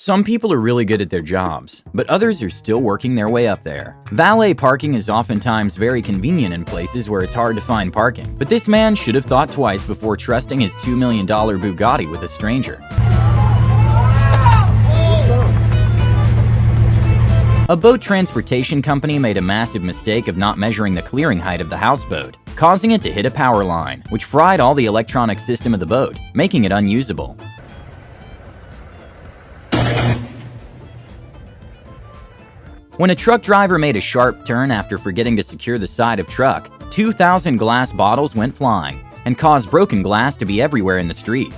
Some people are really good at their jobs, but others are still working their way up there. Valet parking is oftentimes very convenient in places where it's hard to find parking, but this man should have thought twice before trusting his $2 million Bugatti with a stranger. A boat transportation company made a massive mistake of not measuring the clearing height of the houseboat, causing it to hit a power line, which fried all the electronic system of the boat, making it unusable. When a truck driver made a sharp turn after forgetting to secure the side of truck, 2,000 glass bottles went flying and caused broken glass to be everywhere in the street.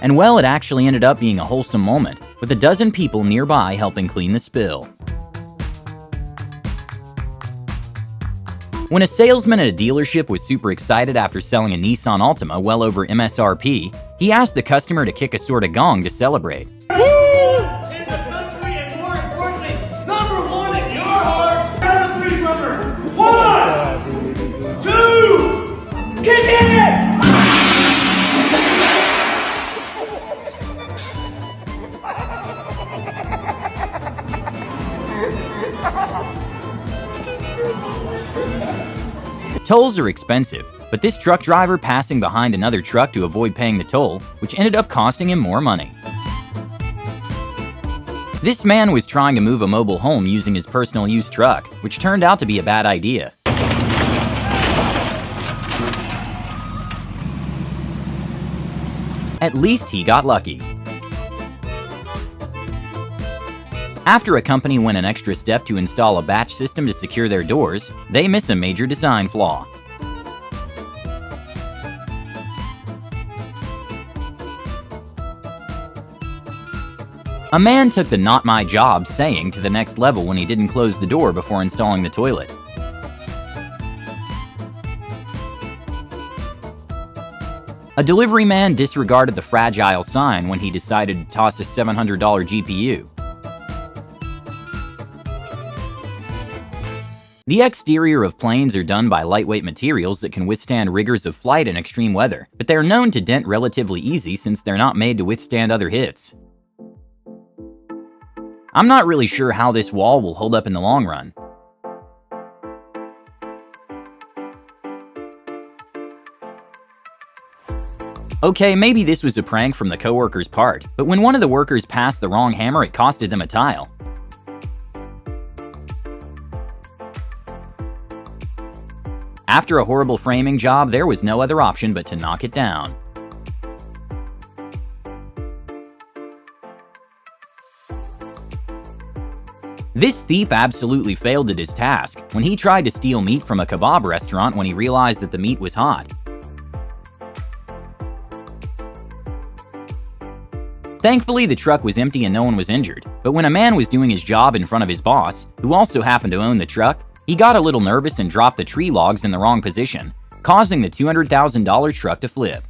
And well, it actually ended up being a wholesome moment, with a dozen people nearby helping clean the spill. When a salesman at a dealership was super excited after selling a Nissan Altima well over MSRP, he asked the customer to kick a sort of gong to celebrate. Tolls are expensive, but this truck driver passing behind another truck to avoid paying the toll, which ended up costing him more money. This man was trying to move a mobile home using his personal use truck, which turned out to be a bad idea. At least he got lucky. After a company went an extra step to install a batch system to secure their doors, they miss a major design flaw. A man took the "not my job" saying to the next level when he didn't close the door before installing the toilet. A delivery man disregarded the fragile sign when he decided to toss a $700 GPU. The exterior of planes are done by lightweight materials that can withstand rigors of flight in extreme weather, but they are known to dent relatively easy since they're not made to withstand other hits. I'm not really sure how this wall will hold up in the long run. Okay, maybe this was a prank from the coworker's part, but when one of the workers passed the wrong hammer, it costed them a tile. After a horrible framing job, there was no other option but to knock it down. This thief absolutely failed at his task when he tried to steal meat from a kebab restaurant when he realized that the meat was hot. Thankfully, the truck was empty and no one was injured, but when a man was doing his job in front of his boss, who also happened to own the truck, he got a little nervous and dropped the tree logs in the wrong position, causing the $200,000 truck to flip.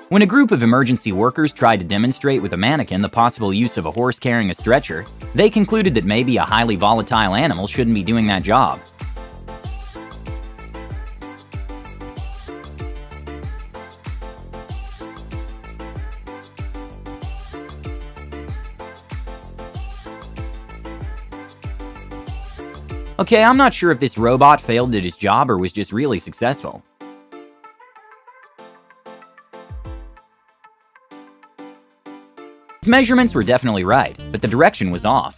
When a group of emergency workers tried to demonstrate with a mannequin the possible use of a horse carrying a stretcher, they concluded that maybe a highly volatile animal shouldn't be doing that job. Okay, I'm not sure if this robot failed at his job or was just really successful. His measurements were definitely right, but the direction was off.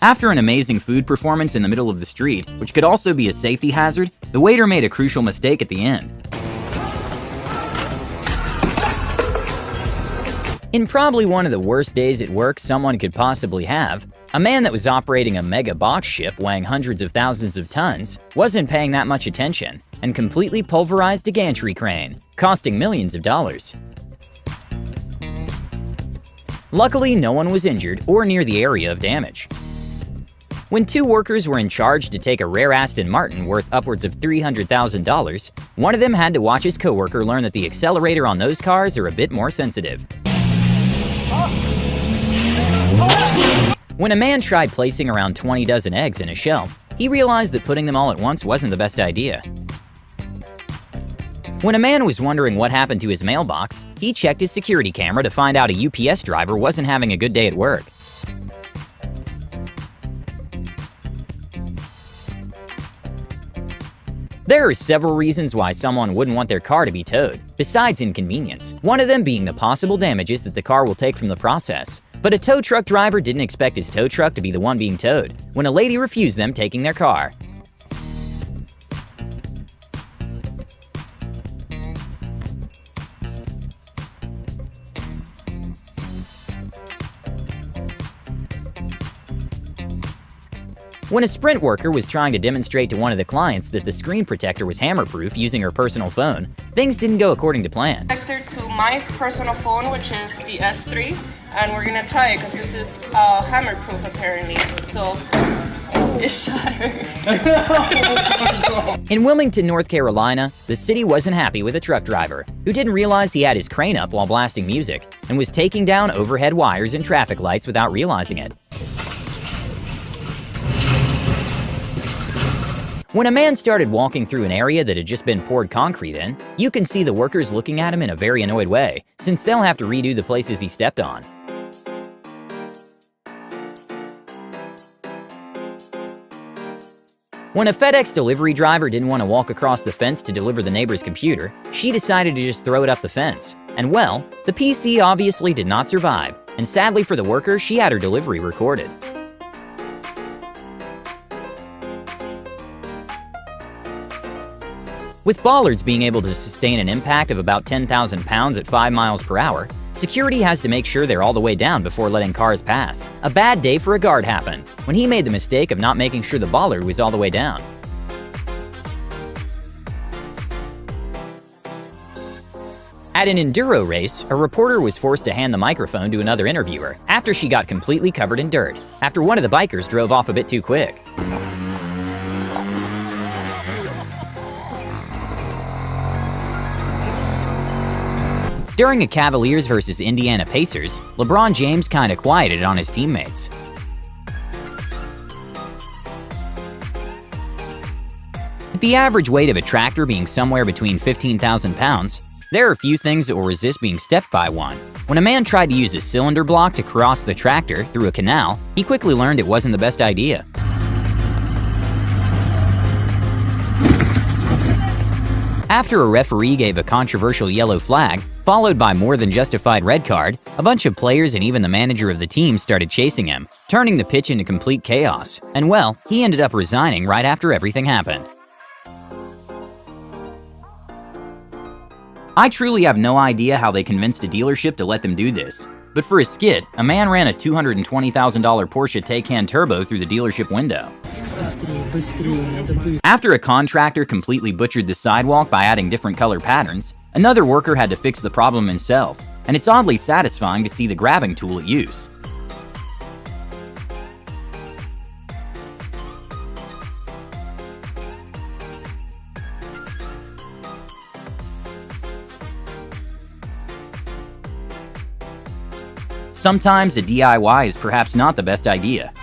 After an amazing food performance in the middle of the street, which could also be a safety hazard, the waiter made a crucial mistake at the end. In probably one of the worst days at work someone could possibly have, a man that was operating a mega box ship weighing hundreds of thousands of tons wasn't paying that much attention and completely pulverized a gantry crane, costing millions of dollars. Luckily, no one was injured or near the area of damage. When two workers were in charge to take a rare Aston Martin worth upwards of $300,000, one of them had to watch his coworker learn that the accelerator on those cars are a bit more sensitive. When a man tried placing around 20 dozen eggs in a shelf, he realized that putting them all at once wasn't the best idea. When a man was wondering what happened to his mailbox, he checked his security camera to find out a UPS driver wasn't having a good day at work. There are several reasons why someone wouldn't want their car to be towed, besides inconvenience, one of them being the possible damages that the car will take from the process. But a tow truck driver didn't expect his tow truck to be the one being towed when a lady refused them taking their car. When a Sprint worker was trying to demonstrate to one of the clients that the screen protector was hammer-proof using her personal phone, things didn't go according to plan. Connector to my personal phone, which is the S3, and we're gonna try it because this is hammer-proof apparently. So it's shattered. In Wilmington, North Carolina, the city wasn't happy with a truck driver who didn't realize he had his crane up while blasting music and was taking down overhead wires and traffic lights without realizing it. When a man started walking through an area that had just been poured concrete in, you can see the workers looking at him in a very annoyed way, since they'll have to redo the places he stepped on. When a FedEx delivery driver didn't want to walk across the fence to deliver the neighbor's computer, she decided to just throw it up the fence. And well, the PC obviously did not survive, and sadly for the worker, she had her delivery recorded. With bollards being able to sustain an impact of about 10,000 pounds at 5 miles per hour, security has to make sure they're all the way down before letting cars pass. A bad day for a guard happened when he made the mistake of not making sure the bollard was all the way down. At an enduro race, a reporter was forced to hand the microphone to another interviewer after she got completely covered in dirt, after one of the bikers drove off a bit too quick. During a Cavaliers vs. Indiana Pacers, LeBron James kinda quieted on his teammates. With the average weight of a tractor being somewhere between 15,000 pounds, there are few things that will resist being stepped by one. When a man tried to use a cylinder block to cross the tractor through a canal, he quickly learned it wasn't the best idea. After a referee gave a controversial yellow flag, followed by more than justified red card, a bunch of players and even the manager of the team started chasing him, turning the pitch into complete chaos. And well, he ended up resigning right after everything happened. I truly have no idea how they convinced a dealership to let them do this. But for a skit, a man ran a $220,000 Porsche Taycan Turbo through the dealership window. After a contractor completely butchered the sidewalk by adding different color patterns, another worker had to fix the problem himself, and it's oddly satisfying to see the grabbing tool at use. Sometimes a DIY is perhaps not the best idea,